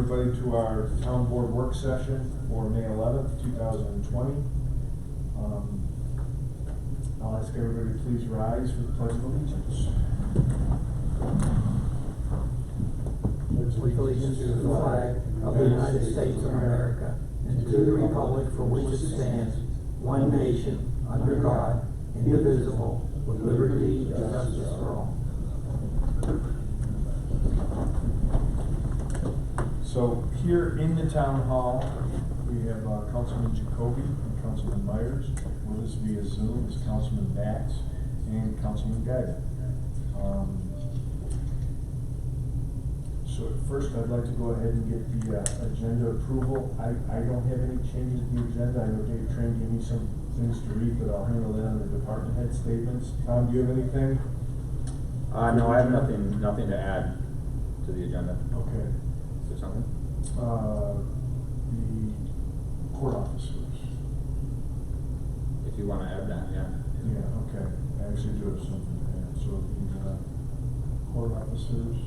everybody to our town board work session for May 11th, 2020. I'll ask everybody to please rise for the Pledge of Allegiance. With allegiance to the flag of the United States of America and to the republic for which it stands, one nation, under God, indivisible, with liberty and justice for all. So here in the town hall, we have Councilman Jacoby and Councilman Myers. With us via Zoom is Councilman Bax and Councilman Guyton. So first, I'd like to go ahead and get the agenda approval. I don't have any changes to the agenda. I know Dave Train gave me some things to read, but I'll handle that on the department head statements. Tom, do you have anything? No, I have nothing to add to the agenda. Okay. Is there something? The court officers. If you want to add that, yeah. Yeah, okay. I actually do have something to add. So the court officers.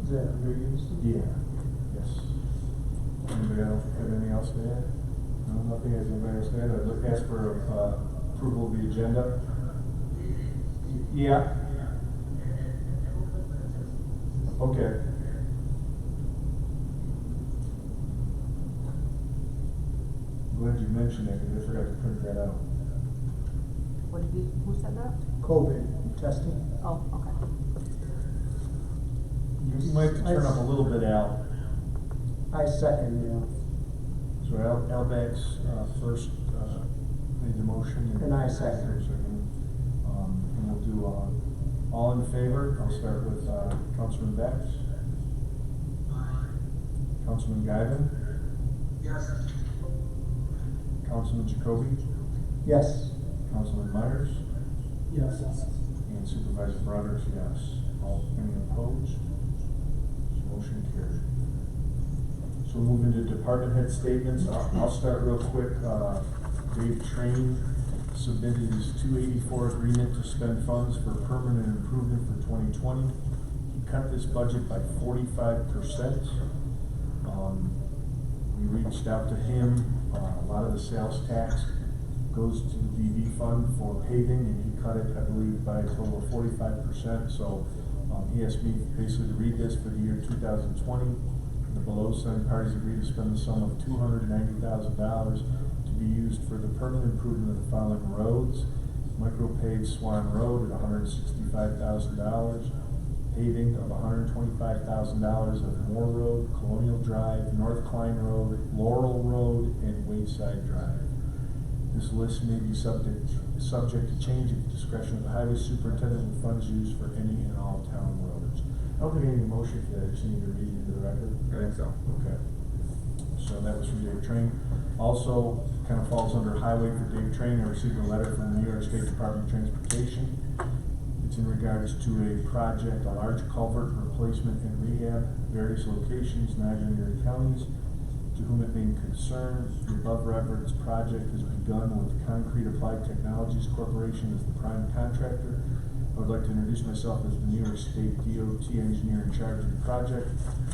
Is that under use? Yeah. Yes. Anybody else have anything else to add? No, nothing. Has anybody else to add? I'd look ask for approval of the agenda. Yeah. Okay. Glad you mentioned that because I forgot to print that out. Who said that? COVID testing. Oh, okay. You might have to turn up a little bit, Al. I second, So Al Bax first made the motion. And I second. And we'll do all in favor. I'll start with Councilman Bax. Councilman Guyton. Yes. Councilman Jacoby. yes. Councilman Myers. Yes. And Supervisor Broderick, yes. Any opposed? Motion carried. So we'll move into department head statements. I'll start real quick. Dave Train submitted his 284 agreement to spend funds for permanent improvement for 2020. He cut this budget by 45%. We reached out to him. A lot of the sales tax goes to the DV fund for paving, and he cut it, I believe, by a total of 45%. So he asked me basically to read this for the year 2020. The below signed parties agreed to spend the sum of $290,000 to be used for the permanent improvement of the following roads: micropaved Swan Road at $165,000, paving of $125,000 of Moore Road, Colonial Drive, North Klein Road, Laurel Road, and Wayside Drive. This list may be subject to change at the discretion of the highway superintendent with funds used for any and all town roads. I don't think I need a motion for that. I just need to read it into the record. I think so. Okay. So that was from Dave Train. Also, kind of falls under highway for Dave Train. I received a letter from the New York State Department of Transportation. It's in regards to a project, a large culvert replacement and rehab, various locations, Niagara and Erie counties. To whom it may concern, the above referenced project has begun with Concrete Applied Technologies Corporation as the prime contractor. I would like to introduce myself as the New York State DOT engineer in charge of the project.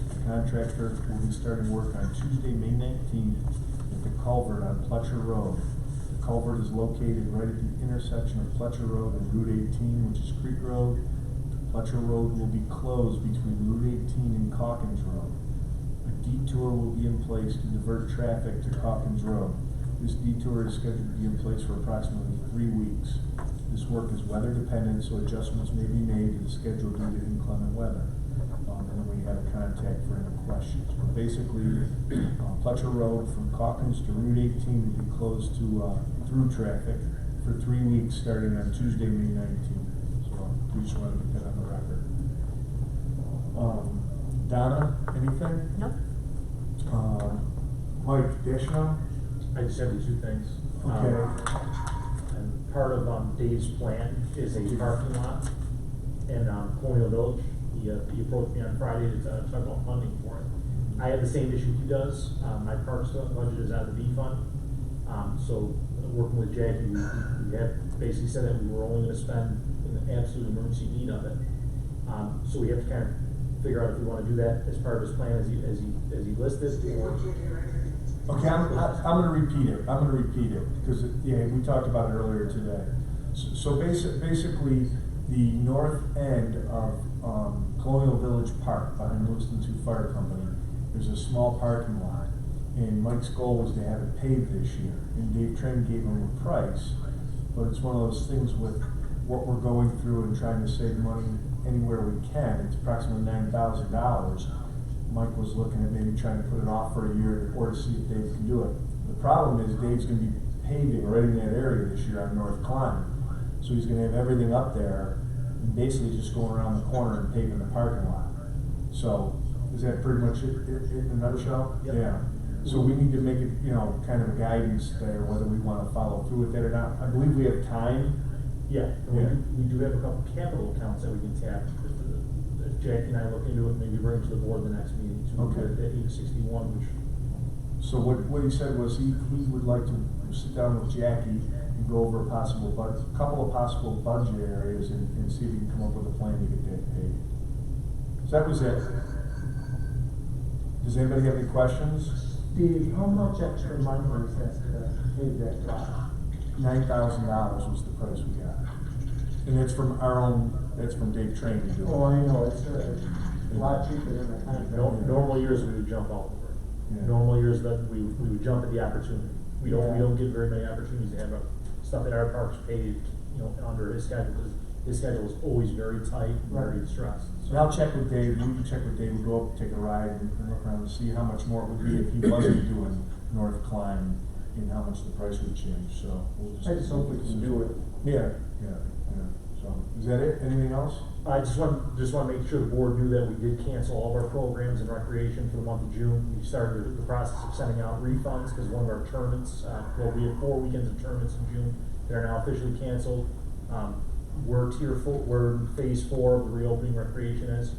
The contractor will be starting work on Tuesday, May 19th at the culvert on Pletcher Road. The culvert is located right at the intersection of Pletcher Road and Route 18, which is Creek Road. Pletcher Road will be closed between Route 18 and Calkins Road. A detour will be in place to divert traffic to Calkins Road. This detour is scheduled to be in place for approximately 3 weeks. This work is weather dependent, so adjustments may be made to the schedule due to inclement weather. And then we have a contact for any questions. But basically, Pletcher Road from Calkins to Route 18 will be closed to through traffic for 3 weeks starting on Tuesday, May 19th. So we just want to get that on the record. Donna, anything? Nope. Mike Deschanel? I just have two things. Okay. And part of Dave's plan is a parking lot in Colonial Village. He approached me on Friday to talk about funding for it. I have the same issue he does. My parks budget is out of the B fund. So working with Jackie, we had basically said that we were only going to spend in the absolute emergency need of it. So we have to kind of figure out if we wanna do that as part of his plan as he listed, or. Okay, I'm gonna repeat it, because, yeah, we talked about it earlier today. So basically, the north end of, Colonial Village Park, behind Lewiston 2 Fire Company, there's a small parking lot, and Mike's goal was to have it paved this year, and Dave Train gave him a price, but it's one of those things with what we're going through and trying to save money anywhere we can. It's approximately $9,000. Mike was looking at maybe trying to put it off for a year or to see if Dave can do it. The problem is Dave's gonna be paving right in that area this year on North Klein. So he's gonna have everything up there and basically just going around the corner and paving the parking lot. So, is that pretty much it in a nutshell? Yep. Yeah. So we need to make it, kind of a guidance there, whether we wanna follow through with that or not. I believe we have time. Yeah, and Yeah. we do have a couple capital accounts that we can tap. If Jackie and I look into it, maybe bring it to the board the next meeting, to Okay. at 861, which. So what he said was he would like to sit down with Jackie and go over a couple of possible budget areas and see if he can come up with a plan to get that paid. So that was it. Does anybody have any questions? Steve, how much extra money was that to pay that lot? $9,000 was the price we got. And that's from that's from Dave Train to do it. Oh, I know, it's a lot cheaper than the contract. Normal years, we would jump all over it. Yeah. Normal years that we would jump at the opportunity. We don't get very many opportunities to have stuff in our parks paved, under his schedule, because his schedule is always very tight and very stressed. So I'll check with Dave, we can check with Dave, we'll go up, take a ride and look around and see how much more it would be if he wasn't doing North Klein and how much the price would change, so we'll just. I just hope we can do it. Yeah. So, is that it? Anything else? I just want to make sure the board knew that we did cancel all of our programs in recreation for the month of June. We started the process of sending out refunds because one of our tournaments, we had 4 weekends of tournaments in June that are now officially canceled. We're in phase 4 of the reopening recreation is.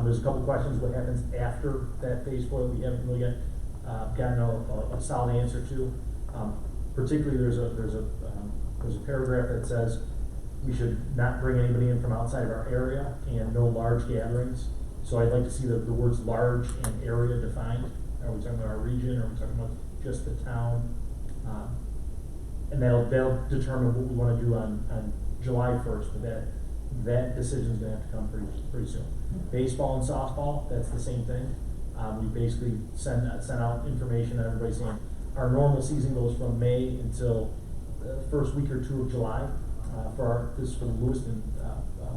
There's a couple questions what happens after that phase 4 that we haven't really yet gotten a solid answer to. Particularly, there's a paragraph that says we should not bring anybody in from outside of our area and no large gatherings. So I'd like to see the words large and area defined. Are we talking about our region, or are we talking about just the town? And that'll determine what we want to do on July 1st, but that decision's gonna have to come pretty soon. Baseball and softball, that's the same thing. We basically sent out information that everybody's saying, our normal season goes from May until the first week or 2 of July, this is for the Lewiston,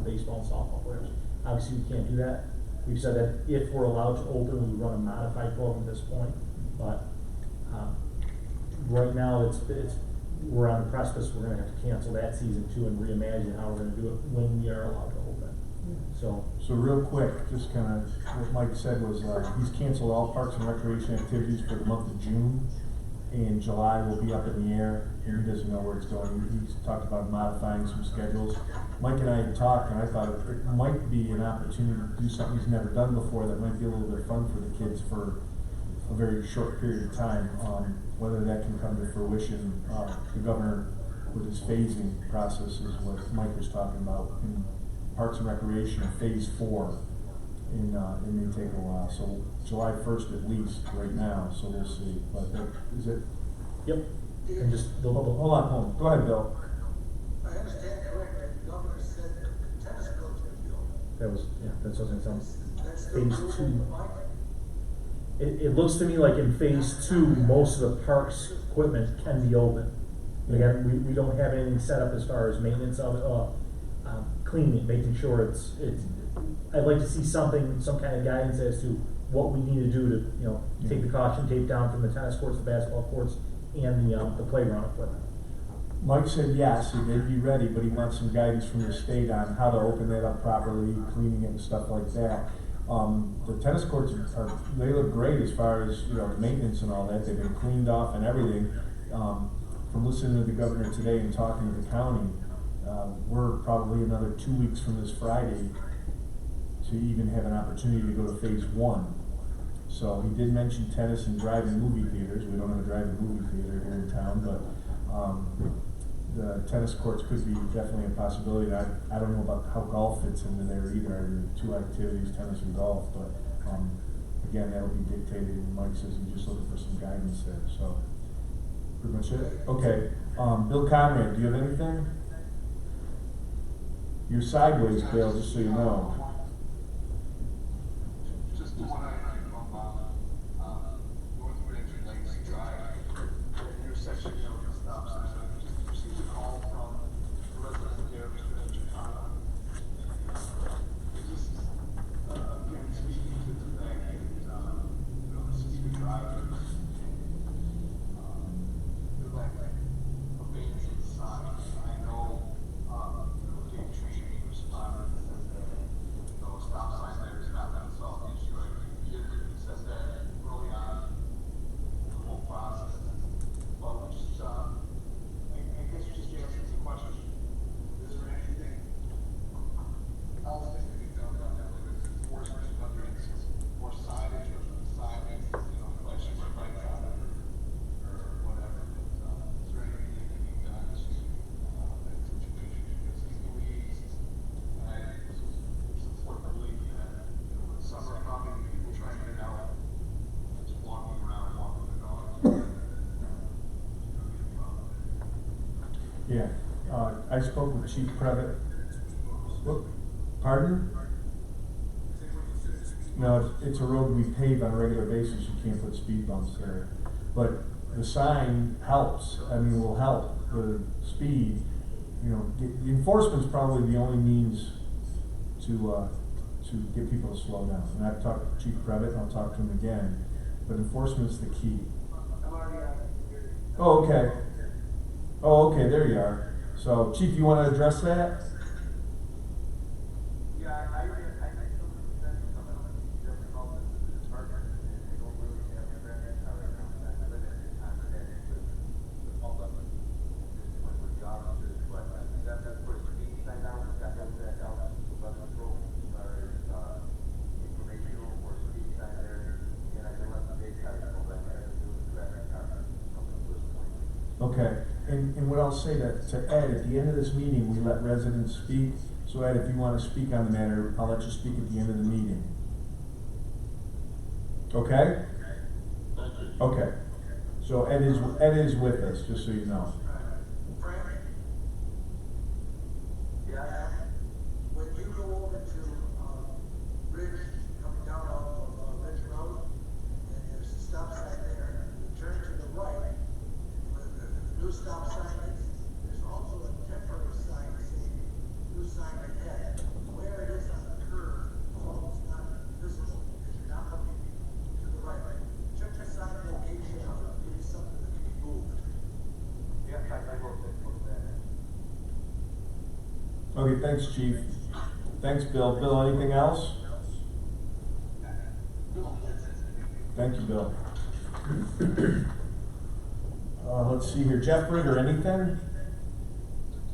baseball and softball players. Obviously, we can't do that. We've said that if we're allowed to open, we run a modified program at this point, but, right now, we're on the precipice, we're gonna have to cancel that season too and reimagine how we're gonna do it when we are allowed to open. So real quick, just kinda, what Mike said was, he's canceled all parks and recreation activities for the month of June, and July will be up in the air, and he doesn't know where it's going. He's talked about modifying some schedules. Mike and I had talked, and I thought it might be an opportunity to do something he's never done before that might be a little bit fun for the kids for a very short period of time. Whether that can come to fruition, the governor with his phasing process is what Mike was talking about in Parks and Recreation, phase 4. And it may take a while, so July 1st at least right now, so we'll see. But is it? Yep, and just Hold on. Go ahead, Bill. I understand correctly, the governor said that the tennis courts would be open. that's what I was gonna say. That's Phase still 2. true, Mike? It looks to me like in phase 2, most of the parks equipment can be open. Again, we don't have anything set up as far as maintenance of it, cleaning it, making sure it's, I'd like to see some kind of guidance as to what we need to do to, take the caution tape down from the tennis courts, the basketball courts, and the playground equipment. Mike said yes, they'd be ready, but he wants some guidance from the state on how to open that up properly, cleaning it and stuff like that. The tennis courts they look great as far as, the maintenance and all that. They've been cleaned off and everything. From listening to the governor today and talking to the county, we're probably another 2 weeks from this Friday to even have an opportunity to go to phase 1. So he did mention tennis and drive-in movie theaters. We don't have a drive-in movie theater here in town, but the tennis courts could be definitely a possibility. I don't know about how golf fits into there either, the two activities, tennis and golf, but, again, that'll be dictated, and Mike says he's just looking for some guidance there, so. Pretty much it? Okay, Bill Conrad, do you have anything? You're sideways, Bill, just so you know. Just the one item from, North Ridge and Lakes Drive, the intersection, stop sign, I just received a call from a resident there, Mr. Chicano. Just, again, speaking to the fact that, since we drive, the lack of abeyance of the sign, I know, Dave Tree responded and said that, stop sign there is not gonna solve the issue. He said that early on in the whole process. But we just, I guess just answering the question, is there anything else that can be done on that, whether it's enforcement, whether it's more signage or signage, flashing red lights on it or whatever. But, is there anything that can be done to, that situation? Because he believes, and I support the belief that, with summer coming, people trying to get out, just walking around, walking the dog. Yeah, I spoke with Chief Previtt. Whoop, pardon? No, it's a road we pave on a regular basis, you can't put speed bumps there. But the sign helps, will help the speed, the enforcement's probably the only means to get people to slow down. And I've talked to Chief Previtt, and I'll talk to him again, but enforcement's the key. Oh, okay. Oh, okay, there you are. So, Chief, you want to address that? Yeah, I think some of the sense of some of the difficult is partners and they don't really have a brand power around that limited time of day with the public, just with the officers, but that's put a speed sign out, that out, so that's a pro, or informational or speed sign there, and I can let the big guys know that I have to do with traffic cops up at this point. Okay, and what I'll say to Ed, at the end of this meeting, we let residents speak. So Ed, if you want to speak on the matter, I'll let you speak at the end of the meeting. Okay? Okay. So Ed is with us, just so you know. Frank? Yeah, when you go over to, Ridge, coming down off of, Ridge Road, and there's a stop sign there, you turn to the right, where the new stop sign is, there's also a temporary sign saying, new sign ahead, where it is on the curve, so it's not visible, because you're not looking to the right. Check the sign location out, maybe something that can be moved. Yeah, I will take that. Okay, thanks, Chief. Thanks, Bill. Bill, anything else? Thank you, Bill. Let's see here. Jeff Ritter, anything?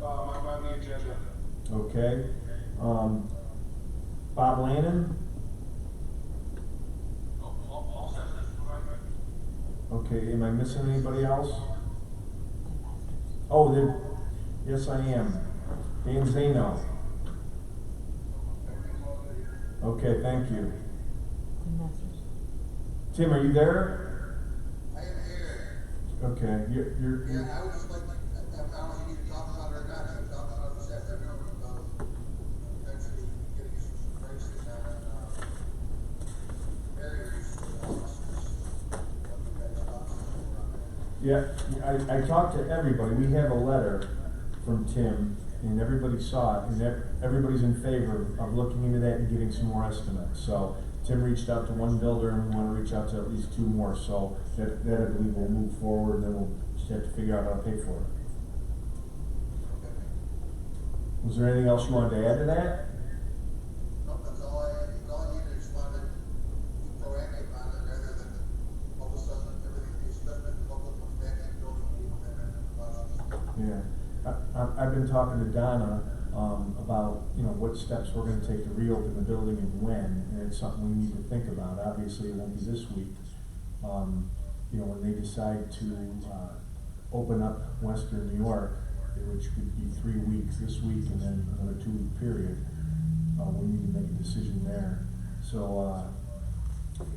I'm on the agenda. Okay. Bob Lannon? All set, Okay, am I missing anybody else? Oh, yes, I am. Dan Zano. Okay, thank you. Tim, are you there? I am here. Okay, you're Yeah, I would just like, I don't know if you need to talk about it or not, I was talking about this afternoon about eventually getting some prices on, barriers for officers. What you guys thought on that? Yeah, I talked to everybody. We have a letter from Tim, and everybody saw it, and everybody's in favor of looking into that and getting some more estimates. So Tim reached out to one builder, and we want to reach out to at least two more. So that I believe will move forward, and then we'll just have to figure out how to pay for it. Was there anything else you wanted to add to that? No, that's all I needed, just wanted to be proactive on it rather than all of a sudden everything be spent and the public comes back and building and then Yeah, I've been talking to Donna about what steps we're going to take to reopen the building and when, and it's something we need to think about. Obviously, it won't be this week. When they decide to open up Western New York, which could be 3 weeks, this week and then another 2-week period, we need to make a decision there. So,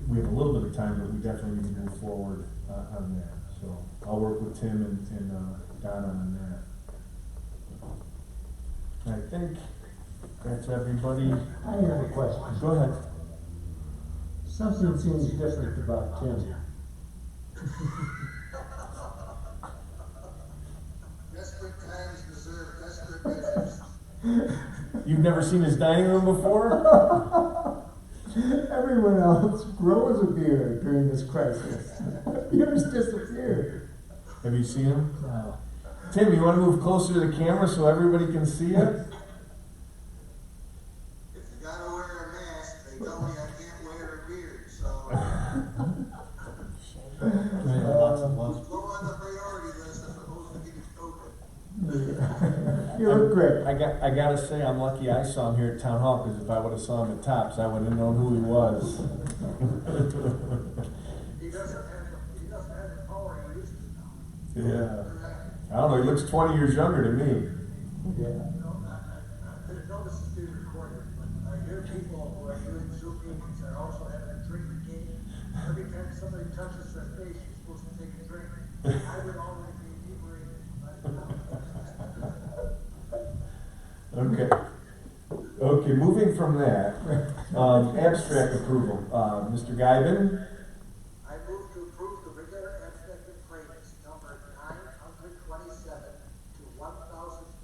we have a little bit of time, but we definitely need to move forward, on that. So I'll work with Tim and Donna on that. I think that's everybody. I have a question. Go ahead. Something seems different about Tim. Desperate times deserve desperate measures. You've never seen his dining room before? Everyone else grows a beard during this crisis. Yours disappeared. Have you seen him? No. Tim, you want to move closer to the camera so everybody can see you? If you gotta wear a mask, they tell me I can't wear a beard, so. Low on the priority list as opposed to getting open. You look great. I gotta say, I'm lucky I saw him here at Town Hall, because if I would have saw him at Tops, I would have known who he was. He doesn't have the power he used to now. Yeah. I don't know, he looks 20 years younger to me. Yeah. You know, I didn't know this is being recorded, but I hear people who are doing Zoom meetings are also having a drinking game. Every time somebody touches their face, you're supposed to take a drink. I would already be inebriated by now. Okay. Okay, moving from that, abstract approval. Mr. Guyven? I move to approve the regular abstract of claims number 927 to 1,050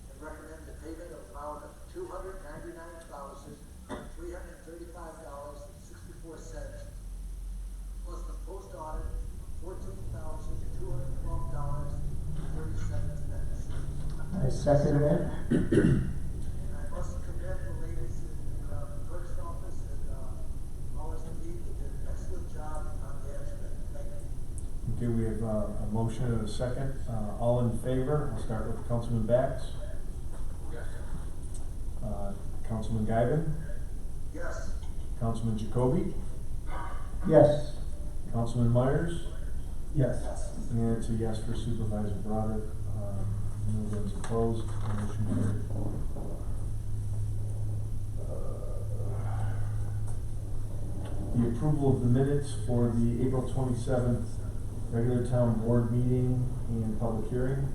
and recommend the payment of amount of $299,335.64 plus the post audit of $14,212.37. I second that. And I must commend the ladies in the clerk's office and always the team that did an excellent job on the abstract. Thank you. Okay, we have a motion and a second. All in favor? I'll start with Councilman Bax. Yes. Councilman Guyven? Yes. Councilman Jacoby? Yes. Councilman Myers? Yes. And it's a yes for Supervisor Broderick. No one's opposed. Motion carried. The approval of the minutes for the April 27th regular town board meeting and public hearing.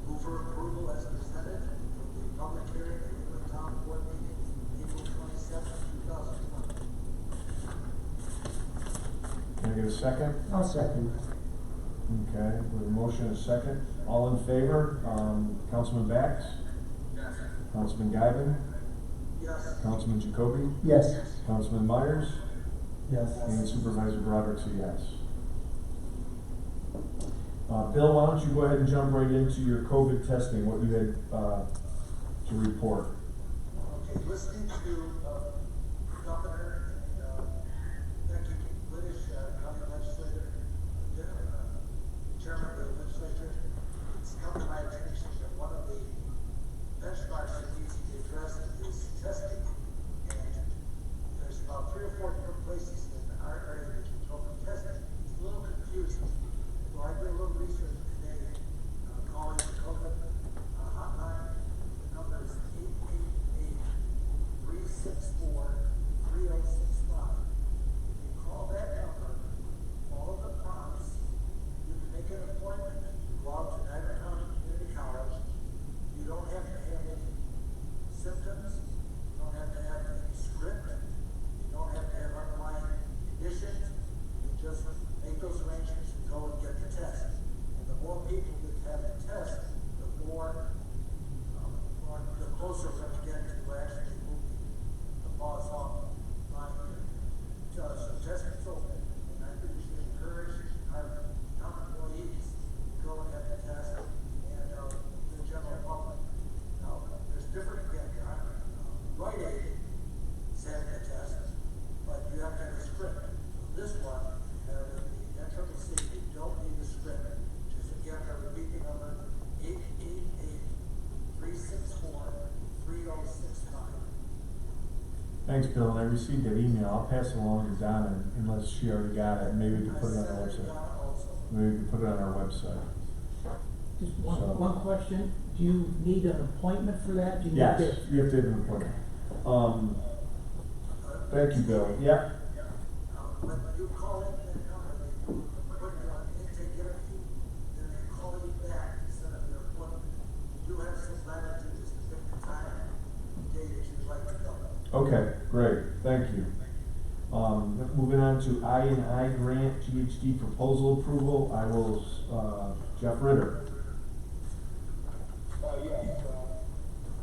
Move for approval as presented for the public hearing at the town board meeting, April 27th, 2020. Can I get a second? I'll second. Okay, we have a motion and a second. All in favor? Councilman Bax? Yes. Councilman Guyven? Yes. Councilman Jacoby? Yes. Councilman Myers? Yes. And Supervisor Broderick's a yes. Bill, why don't you go ahead and jump right into your COVID testing, what you had to report. Okay, listening to Governor and Becky British, county legislator, chairman of the legislature, it's come to my attention that one of the benchmarks that needs to be addressed is testing. And there's about 3 or 4 different places in our area that can go for testing. It's a little confusing. So I did a little research today, calling the COVID hotline. The number is 888-364-3065. If you call that number, follow the prompts, you can make an appointment to go out to Niagara County Community College. You don't have to have any symptoms, you don't have to have any script, you don't have to have underlying conditions. You just make those arrangements and go and get the test. And the more people that have the test, the closer we're going to get to actually moving the laws off line here. So testing's open, and I think we should encourage our town employees to go and have the test and the general public. Now, there's different, again, Rite Aid is having a test, but you have to have a script. So this one, the NCCC, you don't need a script. Just again, I repeat the number, 888-364-3065. Thanks, Bill, and I received that email. I'll pass it along to Donna unless she already got it. Maybe we can put it on our website. Maybe we can put it on our website. Just So- one question, do you need an appointment for that? Do you need Yes, to- you have to have an appointment. Thank you, Bill. Yeah, When you call in that number, they put you on intake interview, then they call you back to set up your appointment. You have some latitude just to pick the time, day that you'd like to go. okay, great, thank you. Moving on to I&I grant GHD proposal approval, I will, Jeff Ritter. Yes,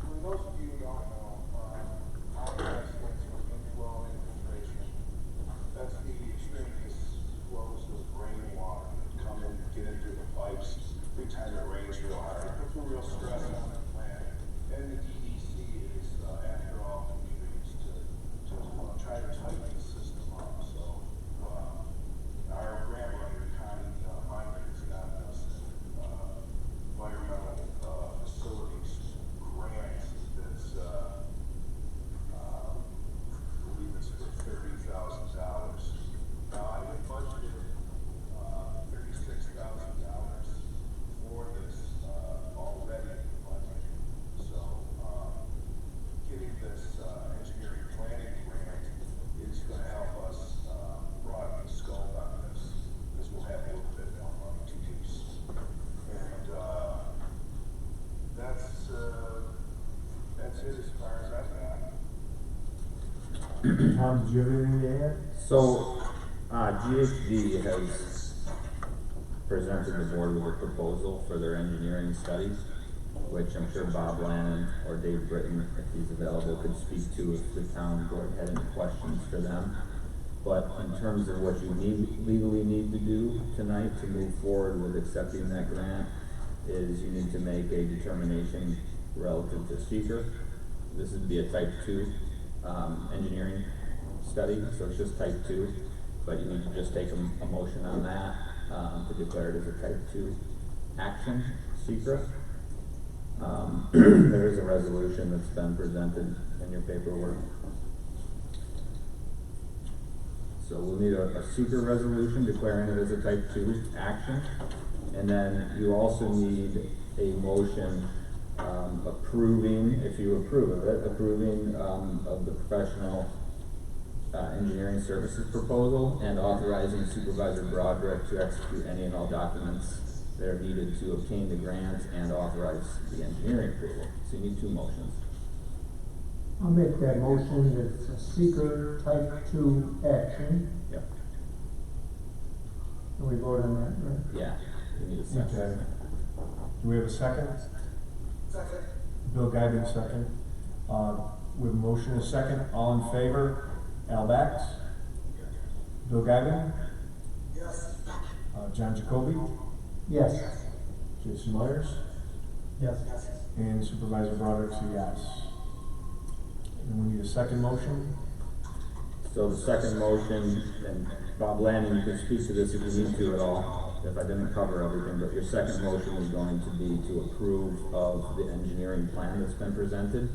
for those of you who don't know, IMS stands for inflow infiltration. That's the extraneous flows of rainwater that come in, get into the pipes, every time it rains real hard. It puts a real stress on the plant. And the DEC is, after all communities to try to tighten the system up, so, our grant writer, Connie, Miner, has gotten us, environmental, facilities grant that's, I believe it's for $30,000. Now, I had budgeted, $36,000 for this, already in the budget. So, getting this, engineering planning grant is gonna help us, broaden the scope on this, because we'll have a little bit more money to use. And, that's it as far as I've got. Tom, did you have anything to add? So, GHD has presented the board with a proposal for their engineering studies, which I'm sure Bob Lannon or Dave Britton, if he's available, could speak to if the town board had any questions for them. But in terms of what you legally need to do tonight to move forward with accepting that grant, is you need to make a determination relative to seeker. This would be a type 2, engineering study, so it's just type 2, but you need to just take a motion on that, to declare it as a type 2 action, secret. There is a resolution that's been presented in your paperwork. So we'll need a secret resolution declaring it as a type 2 action. And then you also need a motion, approving, if you approve of it, approving, of the professional, engineering services proposal and authorizing Supervisor Broderick to execute any and all documents that are needed to obtain the grant and authorize the engineering approval. So you need 2 motions. I'll make that motion, it's a seeker type 2 action, Yep. and we vote on that, right? Yeah, you need a second. Okay. Do we have a second? Second. Bill Guidance, second. We have a motion and a second, all in favor? Al Bax? Bill Guidance? Yes. John Jacoby? Yes. Jason Myers? Yes. And Supervisor Broderick's a yes. And we need a second motion? So the second motion, and Bob Lanning, you can speak to this if you need to at all, if I didn't cover everything, but your second motion is going to be to approve of the engineering plan that's been presented.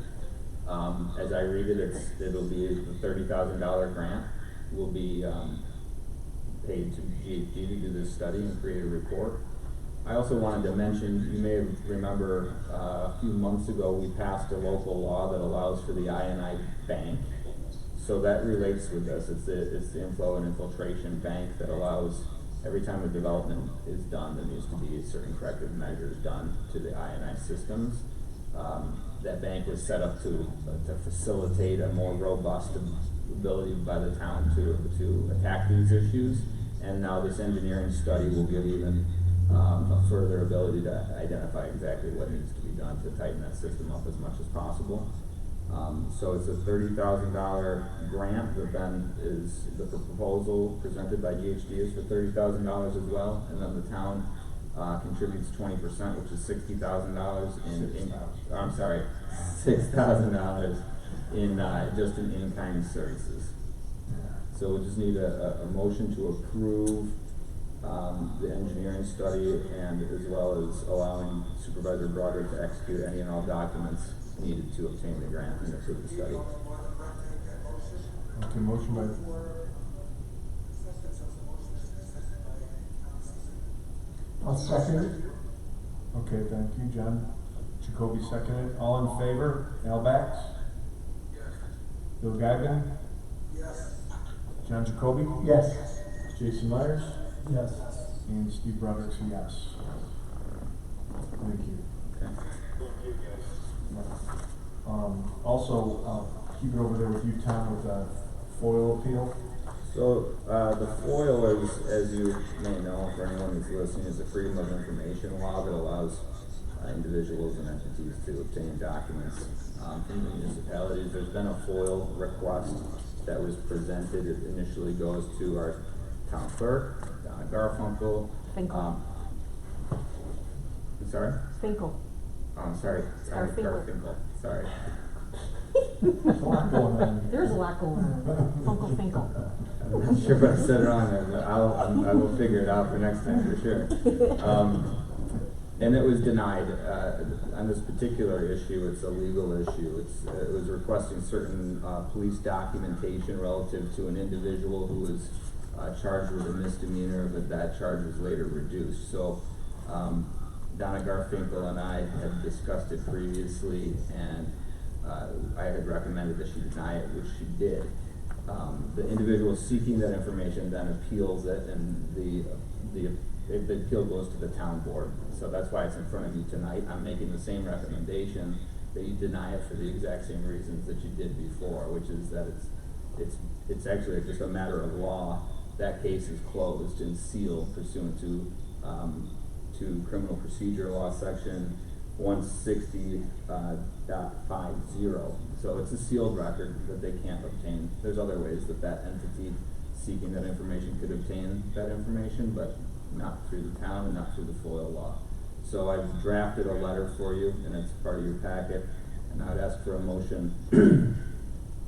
As I read it, it'll be a $30,000 grant, will be, paid to GHD to do this study and create a report. I also wanted to mention, you may remember, a few months ago, we passed a local law that allows for the I&I bank. So that relates with this. It's the inflow and infiltration bank that allows, every time a development is done, there needs to be certain corrective measures done to the I&I systems. That bank was set up to facilitate a more robust ability by the town to attack these issues. And now this engineering study will give even a further ability to identify exactly what needs to be done to tighten that system up as much as possible. So it's a $30,000 grant, but then the proposal presented by GHD is for $30,000 as well, and then the town contributes 20%, which is $60,000 $6,000 in just in in-kind services. So we just need a motion to approve the engineering study, and as well as allowing Supervisor Broderick to execute any and all documents needed to obtain the grant and approve the study. Okay, motion by, I'll second it. Okay, thank you, John. Jacoby seconded. All in favor? Al Bax? Yes. Bill Guyton? Yes. John Jacoby? Yes. Jason Myers? Yes. And Steve Broderick's a yes. Thank you. Okay. Also, I'll keep it over there with you, Tom, with the FOIL appeal. So, the FOIL is, as you may know, for anyone who's listening, is a Freedom of Information law that allows individuals and entities to obtain documents from the municipalities. There's been a FOIL request that was presented. It initially goes to our town clerk, Donna Garfunkel. Finkel. I'm sorry? Finkel. Oh, I'm sorry. Garfinkel. Garfinkel. Sorry. There's a lot going on. There's a lot going on. Uncle Finkel. I'm not sure if I said it wrong, but I will figure it out for next time for sure. And it was denied. On this particular issue, it's a legal issue. It was requesting certain police documentation relative to an individual who was charged with a misdemeanor, but that charge was later reduced. So Donna Garfinkel and I had discussed it previously, and I had recommended that she deny it, which she did. The individual seeking that information then appeals it, and the appeal goes to the town board. So that's why it's in front of you tonight. I'm making the same recommendation that you deny it for the exact same reasons that you did before, which is that it's actually just a matter of law. That case is closed and sealed pursuant to Criminal Procedure Law Section 160.50. So it's a sealed record that they can't obtain. There's other ways that entity seeking that information could obtain that information, but not through the town and not through the FOIL law. So I've drafted a letter for you, and it's part of your packet, and I'd ask for a motion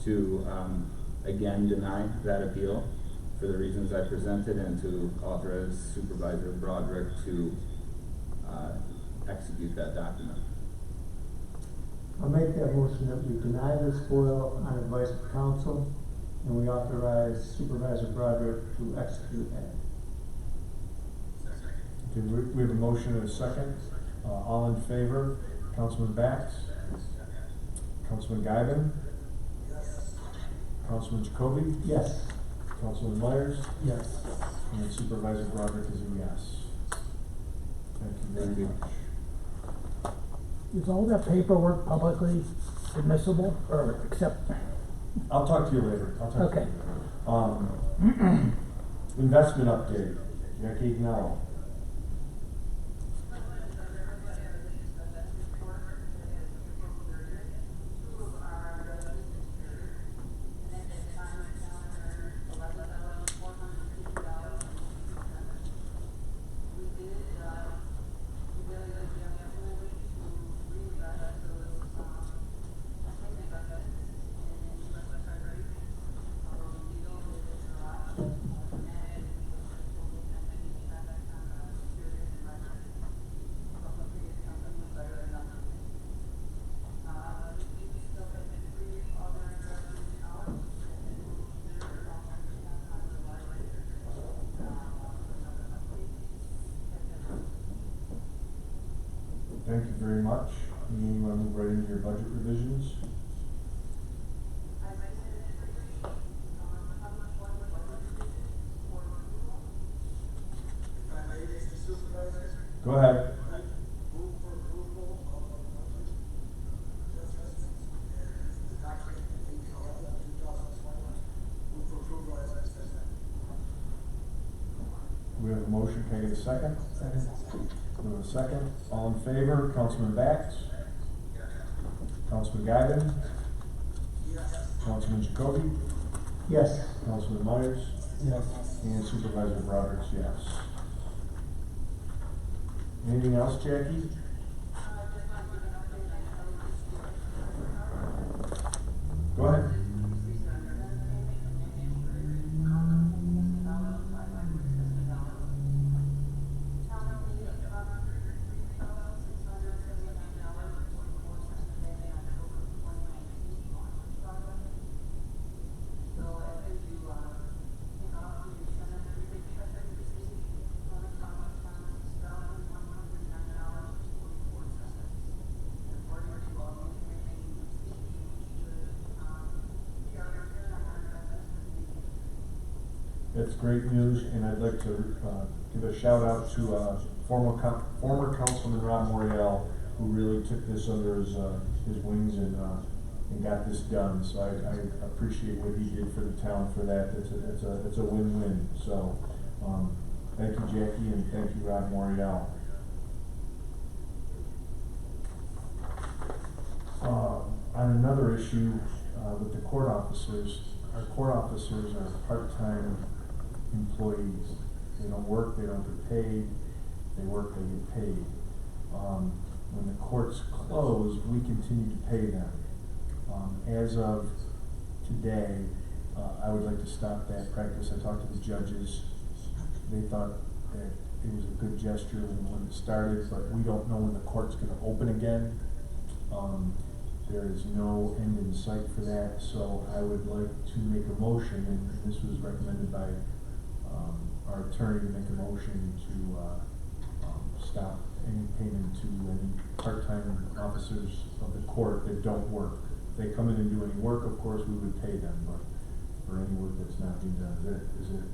to again deny that appeal for the reasons I presented, and to authorize Supervisor Broderick to execute that document. I'll make that motion that we deny this FOIL on advice of council, and we authorize Supervisor Broderick to execute that. Okay, we have a motion and a second. All in favor? Councilman Bax? Councilman Guyton? Yes. Councilman Jacoby? Yes. Councilman Myers? Yes. And Supervisor Broderick is a yes. Thank you Thank very you. much. Is all that paperwork publicly admissible, or accept? I'll talk to you later. Okay. Investment update. Jackie, no. Thank you very much. You want to move right into your budget revisions? If I may, Mr. Supervisor, Go ahead. move for approval of budget adjustments and the document 18/11/2021. Move for approval as presented. We have a motion. Can I get a second? Second. We have a second. All in favor? Councilman Bax? Councilman Guyton? Yes. Councilman Jacoby? Yes. Councilman Myers? Yes. And Supervisor Broderick's yes. Anything else, Jackie? Go ahead. that's great news, and I'd like to, give a shout out to, former Councilman Rob Morial, who really took this under his wings and got this done. So I appreciate what he did for the town for that. It's a win-win. So, thank you, Jackie, and thank you, Rob Morial. On another issue, with the court officers, our court officers are part-time employees. They don't work, they don't get paid. They work, they get paid. When the courts close, we continue to pay them. As of today, I would like to stop that practice. I talked to the judges. They thought that it was a good gesture when it started, but we don't know when the court's gonna open again. There is no end in sight for that, so I would like to make a motion, and this was recommended by our attorney, to make a motion to stop any payment to any part-time officers of the court that don't work. If they come in and do any work, of course, we would pay them, but for any work that's not being done, is it?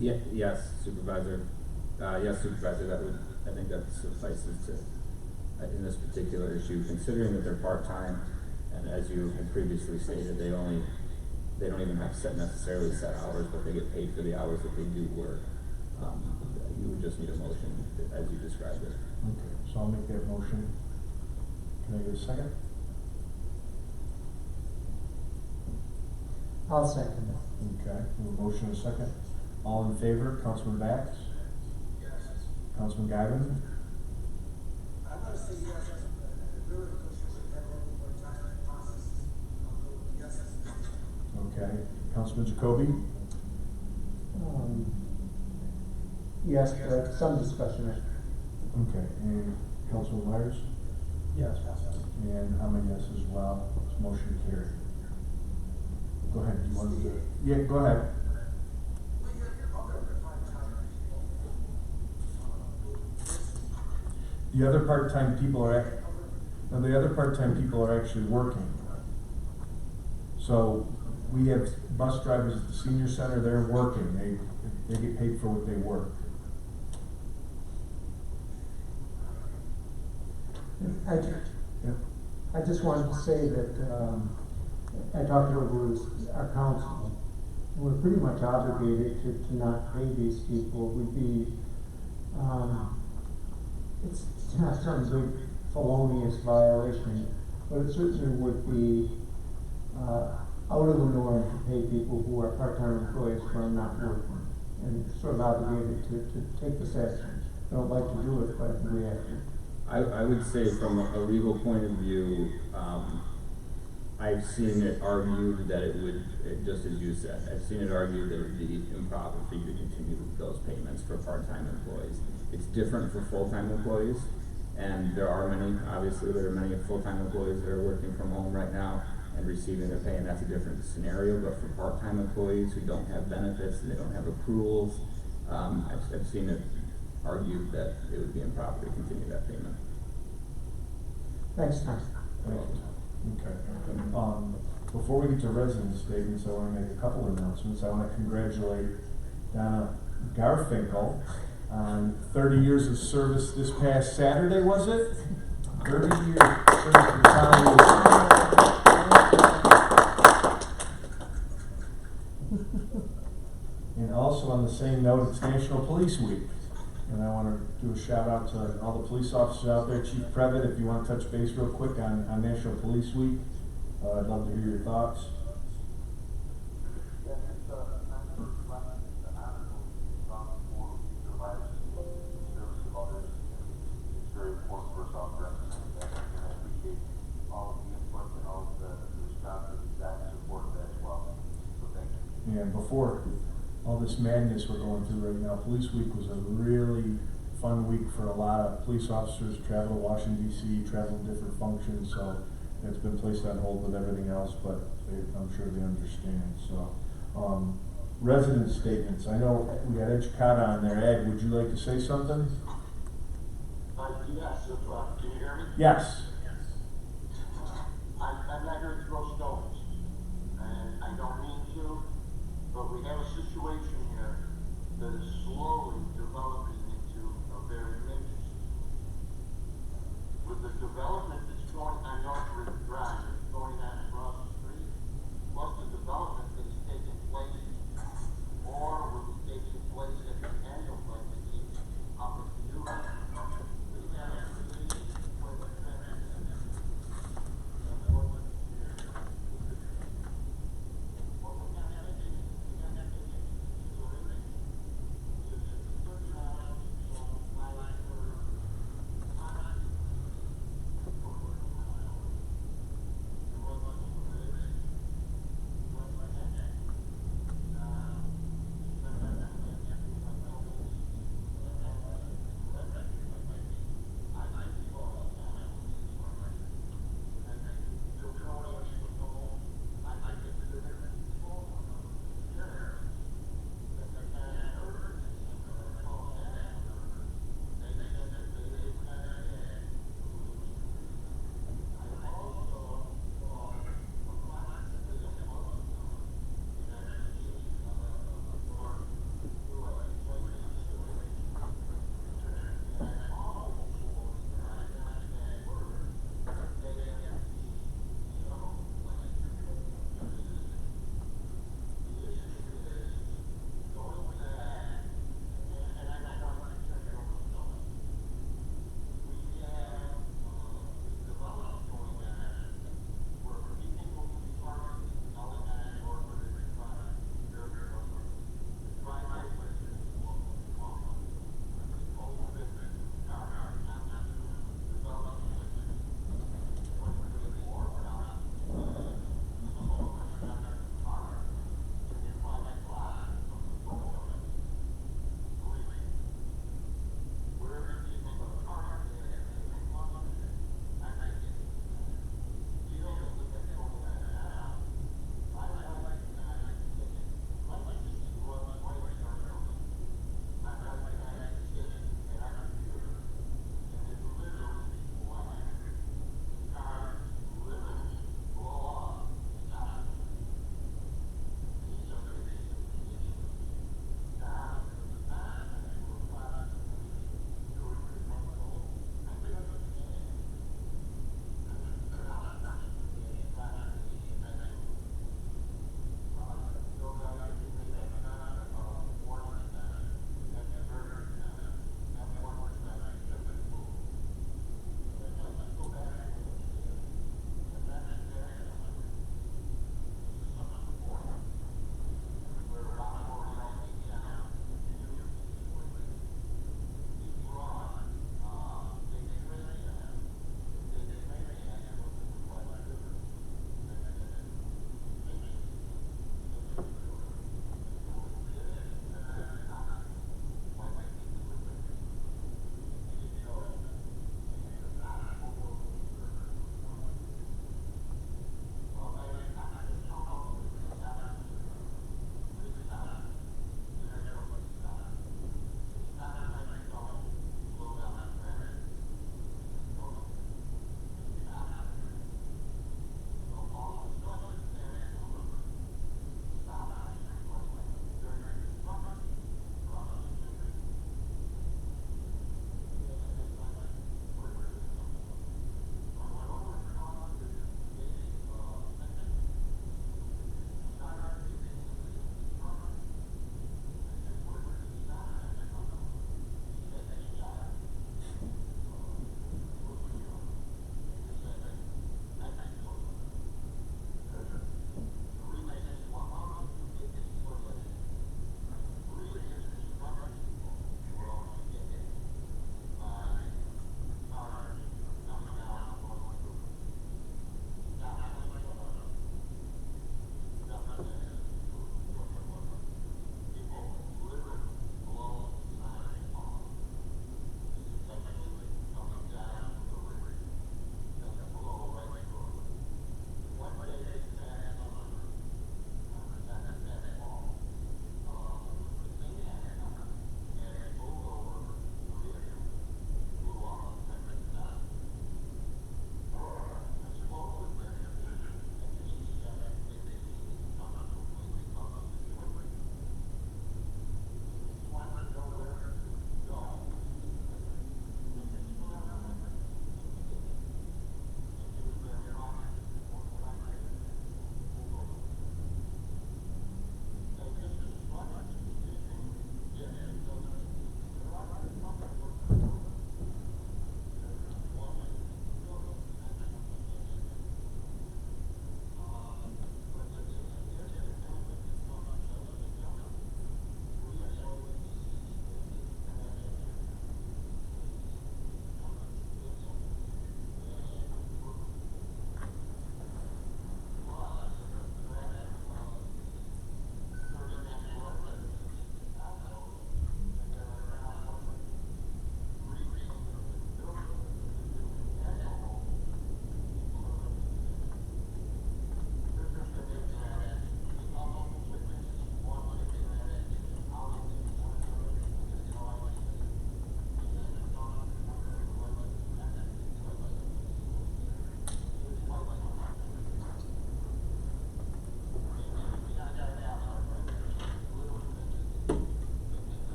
Yeah, yes, Supervisor. Yes, Supervisor, I think that suffices to, in this particular issue, considering that they're part-time, and as you had previously stated, they don't even have necessarily set hours, but they get paid for the hours that they do work. You would just need a motion, as you described it. Okay, so I'll make that motion. Can I get a second? I'll second it. Okay, we have a motion and a second. All in favor, Councilman Bax? Yes. Councilman Guyman? I'm gonna say yes, really, because you should have a little more time to process. Yes. Okay, Councilman Jacoby? Yes, but some discussion. Okay, and Councilman Myers? Yes. And I'm a yes as well. Motion carried. Go ahead, do you want to? Yeah, go ahead. We have other part-time people. The other part-time people are actually working. So we have bus drivers at the senior center, they're working. They get paid for what they work. I just wanted to say that, I talked over with our council. We're pretty much obligated to not pay these people. We'd be, it's not some big felonious violation, but it certainly would be, out of the norm to pay people who are part-time employees who are not working, and sort of obligated to take this action. I don't like to do it, but I think we have to. I would say from a legal point of view, I've seen it argued that it would, just as you said, I've seen it argued that it would be improper for you to continue those payments for part-time employees. It's different for full-time employees, and there are many full-time employees that are working from home right now and receiving their pay, and that's a different scenario. But for part-time employees who don't have benefits and they don't have accruals, I've seen it argued that it would be improper to continue that payment. Thanks, Tom. Okay. Before we get to resident statements, I want to make a couple of announcements. I want to congratulate Donna Garfinkel on 30 years of service this past Saturday, was it? 30 years of service to the town. And also on the same note, it's National Police Week. And I want to do a shout out to all the police officers out there. Chief Previtt, if you want to touch base real quick on National Police Week, I'd love to hear your thoughts. Yes, it's an honor for survivors and service of others. It's very important for us all to represent that, and I appreciate all of the input and all of the responses that support that as well. So thank you. And before all this madness we're going through right now, Police Week was a really fun week for a lot of police officers. Travel to Washington, D.C., travel to different functions, so it's been placed on hold with everything else, but I'm sure they understand. So, resident statements. I know we got Ed Chicata on there. Ed, would you like to say something? Yes, can you hear me? Yes. I'm not here to throw stones, and I don't mean to, but we have a situation here that is slowly developing into a very mixed. With the development that's going on North River Drive, that's going on across the street, plus the development that is taking place or will be taking place at the end of like the up at the new. We have to leave where the transition is. What we're gonna have to do is we're gonna have to get to the limit. So that the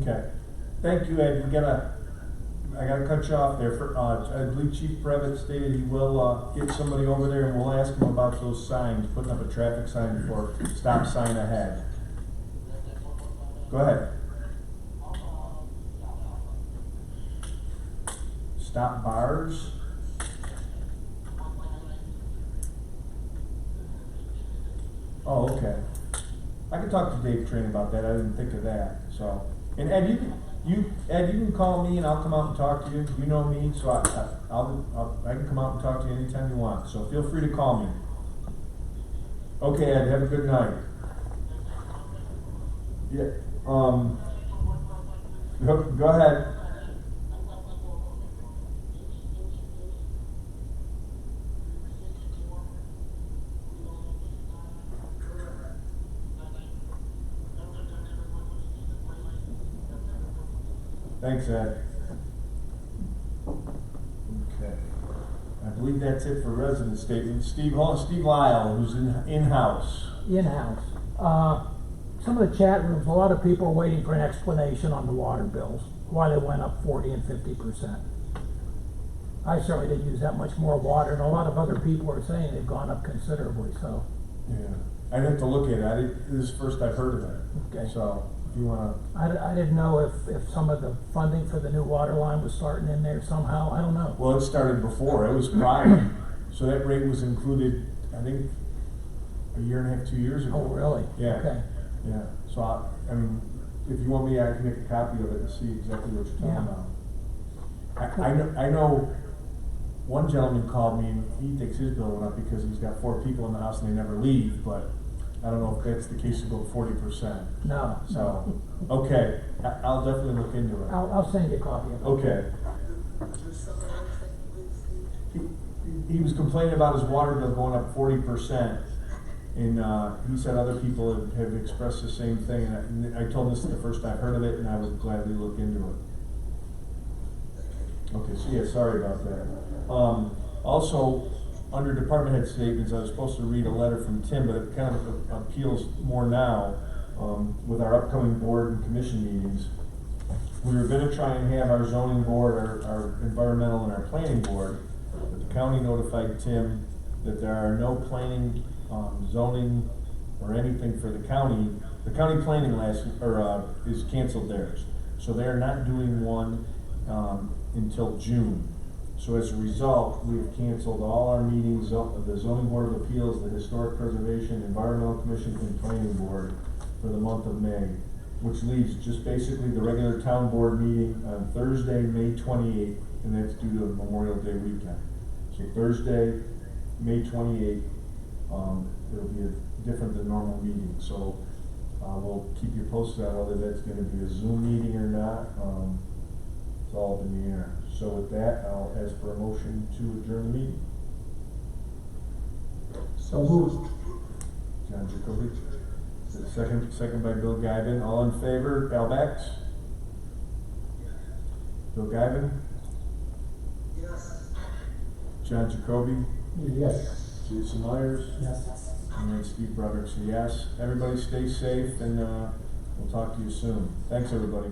Okay. Thank you, Ed. I gotta cut you off there. I believe Chief Brevet stated he will, get somebody over there and we'll ask him about those signs, putting up a traffic sign for stop sign ahead. Go ahead. Stop bars? Oh, okay. I can talk to Dave Train about that. I didn't think of that, so. And Ed, you can call me and I'll come out and talk to you. You know me, so I can come out and talk to you anytime you want. So feel free to call me. Okay, Ed, have a good night. Yeah, go ahead. Thanks, Ed. Okay. I believe that's it for resident statements. Steve Lyle, who's in-house. In-house. Some of the chat rooms, a lot of people are waiting for an explanation on the water bills, why they went up 40 and 50%. I certainly didn't use that much more water, and a lot of other people are saying they've gone up considerably, so. Yeah. I'd have to look at it. This is the first I've heard of it. Okay. So, if you wanna. I didn't know if some of the funding for the new water line was starting in there somehow, I don't know. Well, it started before. It was prior. So that rate was included, I think, a year and a half, 2 years ago. Oh, really? Yeah. Okay. Yeah. So, I mean, if you want me, I can make a copy of it and see exactly what you're talking about. I know one gentleman called me and he thinks his bill went up because he's got 4 people in the house and they never leave, but I don't know if that's the case to go 40%. No. So, okay, I'll definitely look into it. I'll send you a copy of it. Okay. He was complaining about his water bill going up 40%, and he said other people have expressed the same thing, and I told him this is the first I've heard of it, and I would gladly look into it. Okay, so yeah, sorry about that. Also, under department head statements, I was supposed to read a letter from Tim, but it kind of appeals more now with our upcoming board and commission meetings. We were gonna try and have our zoning board, our environmental and our planning board, but the county notified Tim that there are no planning, zoning, or anything for the county. The county planning is canceled theirs, so they are not doing one until June. So as a result, we have canceled all our meetings of the Zoning Board of Appeals, the Historic Preservation, Environmental Commission, and Planning Board for the month of May, which leaves just basically the regular town board meeting on Thursday, May 28th, and that's due to Memorial Day weekend. So Thursday, May 28th, it'll be a different than normal meeting. So we'll keep you posted on whether that's going to be a Zoom meeting or not. It's all up in the air. So with that, I'll ask for a motion to adjourn the meeting. So moved. John Jacoby. Second by Bill Guyven. All in favor? Al Bax? Bill Guyven? Yes. John Jacoby? Yes. Jason Myers? Yes. And then Steve Broderick's a yes. Everybody stay safe, and we'll talk to you soon. Thanks, everybody.